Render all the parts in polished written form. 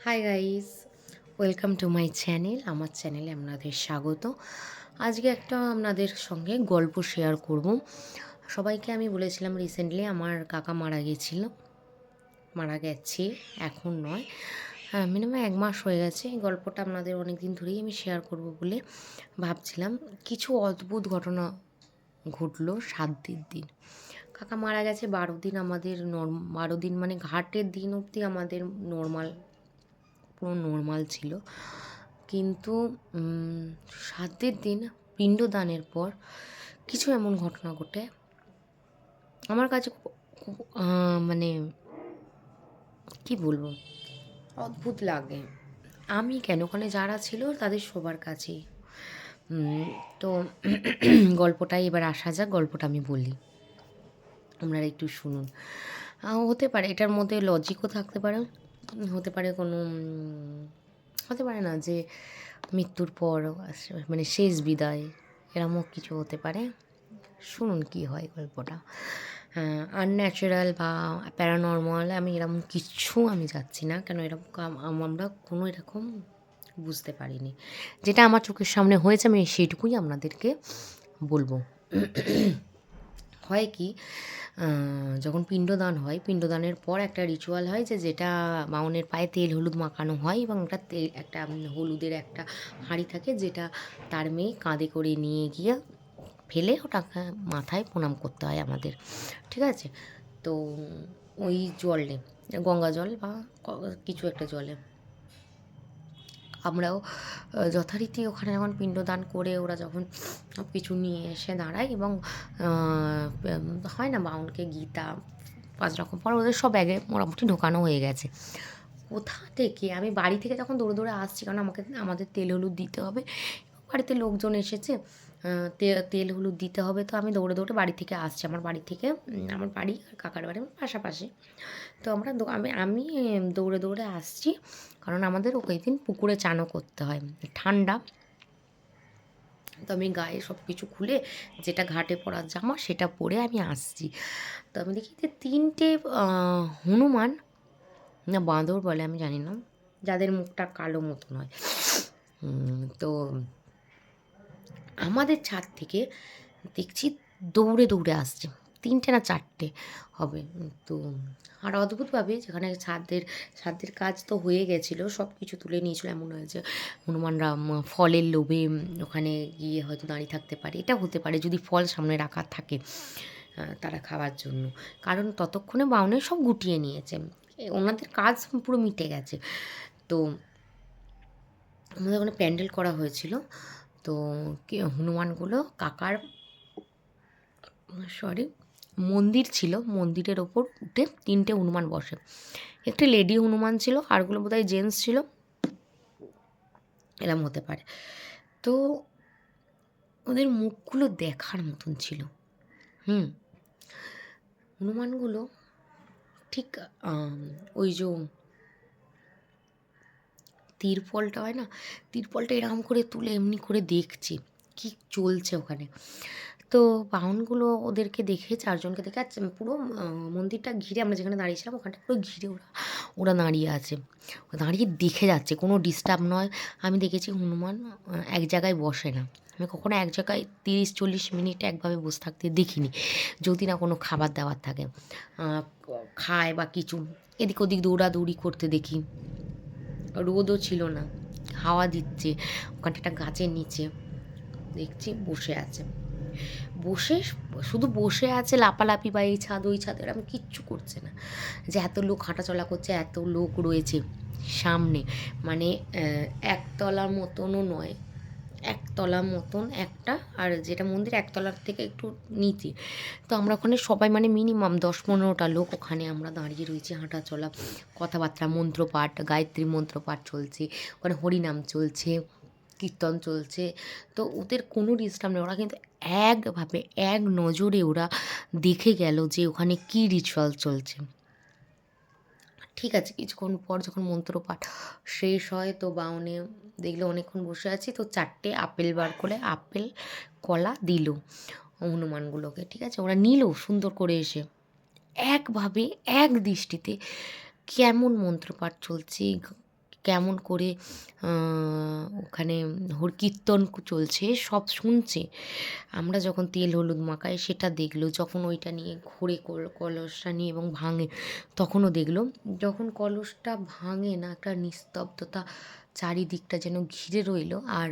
Hi guys, welcome to my channel. আমার চ্যানেলে আপনাদের স্বাগত। আজকে একটা আপনাদের সঙ্গে গল্প শেয়ার করব। সবাইকে আমি বলেছিলাম রিসেন্টলি আমার কাকা মারা গেছে, এখন নয়, হ্যাঁ মিনিমাম 1 মাস হয়ে গেছে। এই গল্পটা আপনাদের অনেক দিন ধরেই আমি শেয়ার করব বলে ভাবছিলাম। কিছু অদ্ভুত ঘটনা ঘটলো 7 দিন দিন। কাকা মারা গেছে 12 দিন, আমাদের 12 দিন মানে ঘাটের দিন অবধি আমাদের নর্মাল, পুরো নর্মাল ছিল। কিন্তু 7 দিন পিণ্ডদানের পর কিছু এমন ঘটনা ঘটে আমার কাছে খুব খুব মানে কি বলবো, অদ্ভুত লাগে। আমি কেন, ওখানে যারা ছিল তাদের সবার কাছেই। তো গল্পটাই এবার আসা যাক, গল্পটা আমি বলি, আপনারা একটু শুনুন। হতে পারে এটার মধ্যে লজিকও থাকতে পারে, হতে পারে কোনো হতে পারে না যে মৃত্যুর পর মানে শেষ বিদায়, এরমও কিছু হতে পারে। শুনুন কি হয় গল্পটা। আনন্যাচারাল বা প্যারানর্মাল আমি এরকম কিচ্ছু আমি যাচ্ছি না, কেন এরকম আমরা কোনো এরকম বুঝতে পারিনি। যেটা আমার চোখের সামনে হয়েছে আমি সেইটুকুই আপনাদেরকে বলবো। হয় কি, যখন পিণ্ডদান হয়, পিণ্ডদানের পর একটা রিচুয়াল হয় যে যেটা বামুনের পায়ে তেল হলুদ মাখানো হয়, এবং একটা হলুদের একটা হাঁড়ি থাকে, যেটা তার মেয়ে কাঁধে করে নিয়ে গিয়ে ফেলে ওটাকে মাথায় প্রণাম করতে হয় আমাদের, ঠিক আছে? তো ওই জলে, গঙ্গা জল বা কিছু একটা জলে আমরাও যথারীতি ওখানে যখন পিণ্ডদান করে ওরা যখন সব কিছু নিয়ে এসে দাঁড়ায়, এবং হয় না বাউনকে গীতা 5 রকম পর ওদের সব ব্যাগে মোটামুটি ঢোকানো হয়ে গেছে। কোথা থেকে আমি বাড়ি থেকে যখন দৌড়ে দৌড়ে আসছি, কারণ আমাদের তেল হলুদ দিতে হবে, বাড়িতে লোকজন এসেছে, তেল হলুদ দিতে হবে, তো আমি দৌড়ে দৌড়ে বাড়ি থেকে আসছি। আমার বাড়ি থেকে আমার বাড়ি আর কাকার বাড়ি আমার পাশাপাশি। তো আমি দৌড়ে দৌড়ে আসছি, কারণ আমাদের ওই দিন পুকুরে চানও করতে হয়, ঠান্ডা। তো আমি গায়ে সব কিছু খুলে, যেটা ঘাটে পরার জামা সেটা পরে আমি আসছি। তো আমি দেখি যে 3টে হনুমান, না বাঁদর বলে আমি জানি না, যাদের মুখটা কালো মতন হয়, তো আমাদের ছাদ থেকে দেখছি দৌড়ে দৌড়ে আসছে। 3টে না 4টে হবে। তো আর অদ্ভুতভাবে যেখানে ছাদের কাজ তো হয়ে গেছিলো, সব কিছু তুলে নিয়েছিল, এমন হয়েছে হনুমানরা ফলের লোভে ওখানে গিয়ে হয়তো দাঁড়িয়ে থাকতে পারে। এটা হতে পারে যদি ফল সামনে রাখা থাকে তারা খাওয়ার জন্য, কারণ ততক্ষণে বাউনের সব গুটিয়ে নিয়েছে, ওনাদের কাজ পুরো মিটে গেছে। তো আমাদের ওখানে প্যান্ডেল করা হয়েছিল। তো হনুমানগুলো কাকার সরি মন্দির ছিল, মন্দিরের ওপর উঠে 3টে হনুমান বসে। একটি লেডি হনুমান ছিল, আরগুলো বোধহয় জেন্টস ছিল, এরম হতে পারে। তো ওদের মুখগুলো দেখার মতন ছিল। হনুমানগুলো ঠিক ওই যে তিরপলটা হয় না, তিরপলটা এরকম করে তুলে এমনি করে দেখছে কি চলছে ওখানে। তো বাহনগুলো ওদেরকে দেখে, 4জনকে দেখে, আর পুরো মন্দিরটা ঘিরে, আমরা যেখানে দাঁড়িয়েছিলাম ওখানটা পুরো ঘিরে ওরা ওরা দাঁড়িয়ে আছে, দাঁড়িয়ে দেখে যাচ্ছে, কোনো ডিস্টার্ব নয়। আমি দেখেছি হনুমান এক জায়গায় বসে না, আমি কখনো এক জায়গায় 30-40 মিনিট একভাবে বসে থাকতে দেখিনি, যদি না কোনো খাবার দাবার থাকে, খায় বা কিছু, এদিক ওদিক দৌড়াদৌড়ি করতে দেখি। রোদও ছিল না, হাওয়া দিচ্ছে, ওখানটা একটা গাছের নিচে দেখছি বসে আছে, বসে শুধু বসে আছে, লাপালাপি বা এই ছাদ ওই ছাদ এরকম কিচ্ছু করছে না। যে এত লোক হাঁটাচলা করছে, এত লোক রয়েছে সামনে, মানে একতলার মতনও নয়, একতলার মতন একটা, আর যেটা মন্দির একতলার থেকে একটু নিচে। তো আমরা ওখানে সবাই মানে মিনিমাম 10-15টা লোক ওখানে আমরা দাঁড়িয়ে রয়েছি, হাঁটাচলা, কথাবার্তা, মন্ত্রপাঠ, গায়ত্রী মন্ত্রপাঠ চলছে, ওখানে হরিনাম চলছে, কীর্তন চলছে। তো ওদের কোনো ডিস্টার্ব নেই, ওরা কিন্তু একভাবে এক নজরে ওরা দেখে গেল যে ওখানে কী রিচুয়াল চলছে। ঠিক আছে, কিছুক্ষণ পর যখন মন্ত্রপাঠ শেষ হয়, তো বাউনে দেখলো অনেকক্ষণ বসে আছি, তো 4টে আপেল বার করে আপেল কলা দিল হনুমানগুলোকে, ঠিক আছে? ওরা নিল সুন্দর করে এসে, একভাবে এক দৃষ্টিতে কেমন মন্ত্রপাঠ চলছে, কেমন করে ওখানে কীর্তন চলছে সব শুনছে। আমরা যখন তেল হলুদ মাখাই সেটা দেখলো, যখন ওইটা নিয়ে ঘোরে কলসটা নিয়ে এবং ভাঙে তখনও দেখলো। যখন কলসটা ভাঙে না, একটা নিস্তব্ধতা চারিদিকটা যেন ঘিরে রইলো, আর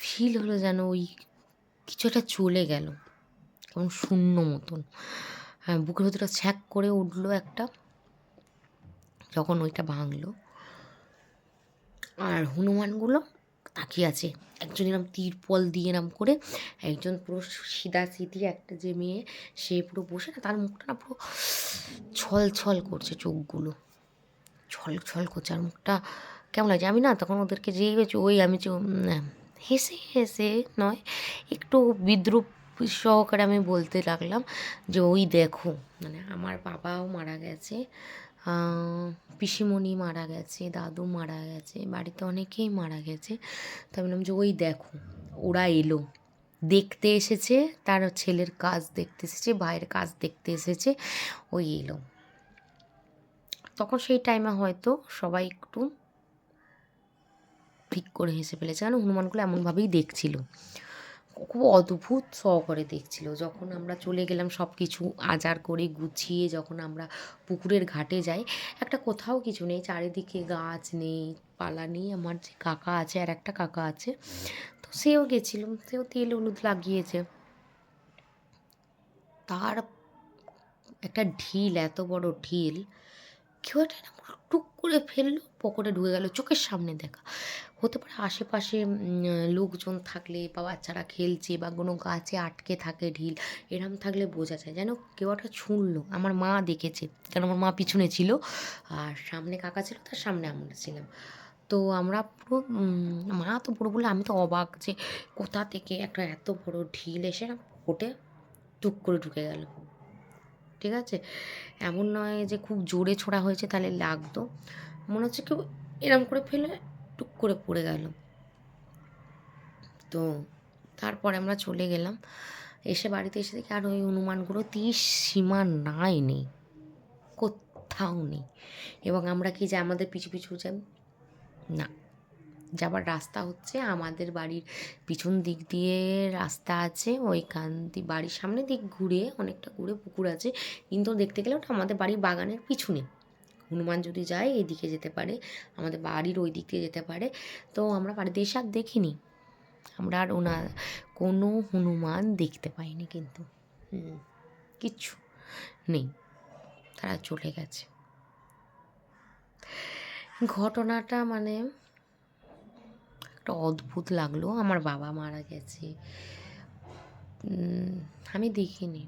ফিল হলো যেন ওই কিছু একটা চলে গেল, কেমন শূন্য মতন। হ্যাঁ, বুকের ভেতরটা ছ্যাঁক করে উঠলো একটা যখন ওইটা ভাঙলো। আর হনুমানগুলো তাকিয়ে আছে, একজন এরম তিরপল দিয়ে এরম করে, একজন পুরো সিধি একটা যে মেয়ে, সে পুরো বসে না, তার মুখটা না পুরো ছল ছল করছে, চোখগুলো ছল ছল করছে, আর মুখটা কেমন লাগছে। আমি না তখন ওদেরকে যেই হয়েছে ওই আমি হেসে হেসে নয়, একটু বিদ্রুপ সহকারে আমি বলতে লাগলাম যে ওই দেখো, মানে আমার বাবাও মারা গেছে, পিসিমণি মারা গেছে, দাদু মারা গেছে, বাড়িতে অনেকেই মারা গেছে। তো আমি বললাম যে ওই দেখো ওরা এলো, দেখতে এসেছে, তার ছেলের কাজ দেখতে এসেছে, ভাইয়ের কাজ দেখতে এসেছে, ওই এলো। তখন সেই টাইমে হয়তো সবাই একটু ঠিক করে হেসে ফেলেছে, কারণ হনুমানগুলো এমনভাবেই দেখছিল, খুব অদ্ভুত সহকারে দেখছিল। যখন আমরা চলে গেলাম সব কিছু আজার করে গুছিয়ে, যখন আমরা পুকুরের ঘাটে যাই, একটা কোথাও কিছু নেই, চারিদিকে গাছ নেই, পালা নেই। আমার যে কাকা আছে, আর একটা কাকা আছে, তো সেও গেছিল, সেও তেল হলুদ লাগিয়েছে। তার একটা ঢিল, এত বড় ঢিল, কেউ একটা টুক করে ফেললো, পকেটে ঢুকে গেল, চোখের সামনে দেখা। হতে পারে আশেপাশে লোকজন থাকলে, বা বাচ্চারা খেলছে, বা কোনো গাছে আটকে থাকে ঢিল, এরম থাকলে বোঝা যায় যেন কেউ একটা ছুঁড়লো। আমার মা দেখেছে, কারণ আমার মা পিছনে ছিল, আর সামনে কাকা ছিল, তার সামনে আমরা ছিলাম। তো আমরা পুরো মা তো পুরো বলে, আমি তো অবাক যে কোথা থেকে একটা এত বড় ঢিল এসে না পকেটে টুক করে ঢুকে গেল। ঠিক আছে, এমন নয় যে খুব জোরে ছোড়া হয়েছে তাহলে লাগতো, মনে হচ্ছে কেউ এরম করে ফেলে টুক করে পড়ে গেল। তো তারপরে আমরা চলে গেলাম, এসে বাড়িতে এসে দেখি আর ওই হনুমানগুলো সীমা নাই, নেই, কোথাও নেই। এবং আমরা কি যে আমাদের পিছু পিছু যাই না, যাবার রাস্তা হচ্ছে আমাদের বাড়ির পিছন দিক দিয়ে রাস্তা আছে, ওইখান দিয়ে বাড়ির সামনে দিক ঘুরে অনেকটা ঘুরে পুকুর আছে, কিন্তু দেখতে গেলে ওটা আমাদের বাড়ির বাগানের পিছনে। হনুমান যদি যায় এদিকে যেতে পারে, আমাদের বাড়ির ওই দিক দিয়ে যেতে পারে। তো আমরা বাড়িতে এসে আর দেখিনি, আমরা আর কোনো হনুমান দেখতে পাইনি, কিন্তু কিচ্ছু নেই, তারা চলে গেছে। ঘটনাটা মানে একটা অদ্ভুত লাগলো। আমার বাবা মারা গেছে, আমি দেখিনি,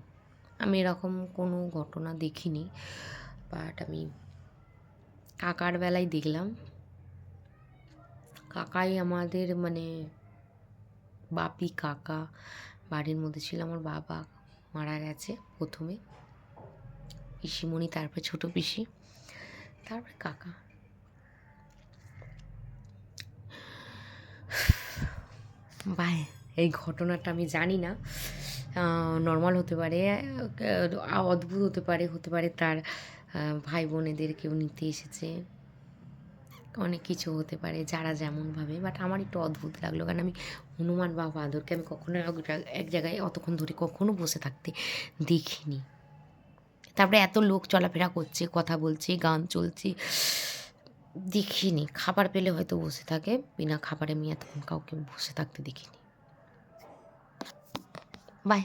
আমি এরকম কোনো ঘটনা দেখিনি, বাট আমি কাকার বেলায় দেখলাম। কাকাই আমাদের মানে বাপি কাকা বাড়ির মধ্যে ছিল। আমার বাবা মারা গেছে প্রথমে, পিসিমণি, তারপরে ছোটো পিসি, তারপরে কাকা। বাই, এই ঘটনাটা আমি জানি না, নর্মাল হতে পারে, অদ্ভুত হতে পারে, হতে পারে তার ভাই বোনেদের কেউ নিতে এসেছে, অনেক কিছু হতে পারে, যারা যেমনভাবে। বাট আমার একটু অদ্ভুত লাগলো, কারণ আমি হনুমান বা বাঁদরকে আমি কখনো এক জায়গায় অতক্ষণ ধরে কখনো বসে থাকতে দেখিনি। তারপরে এত লোক চলাফেরা করছে, কথা বলছে, গান চলছে, দেখিনি। খাবার পেলে হয়তো বসে থাকে, বিনা খাবারে আমি এতক্ষণ কাউকে বসে থাকতে দেখিনি। বাই।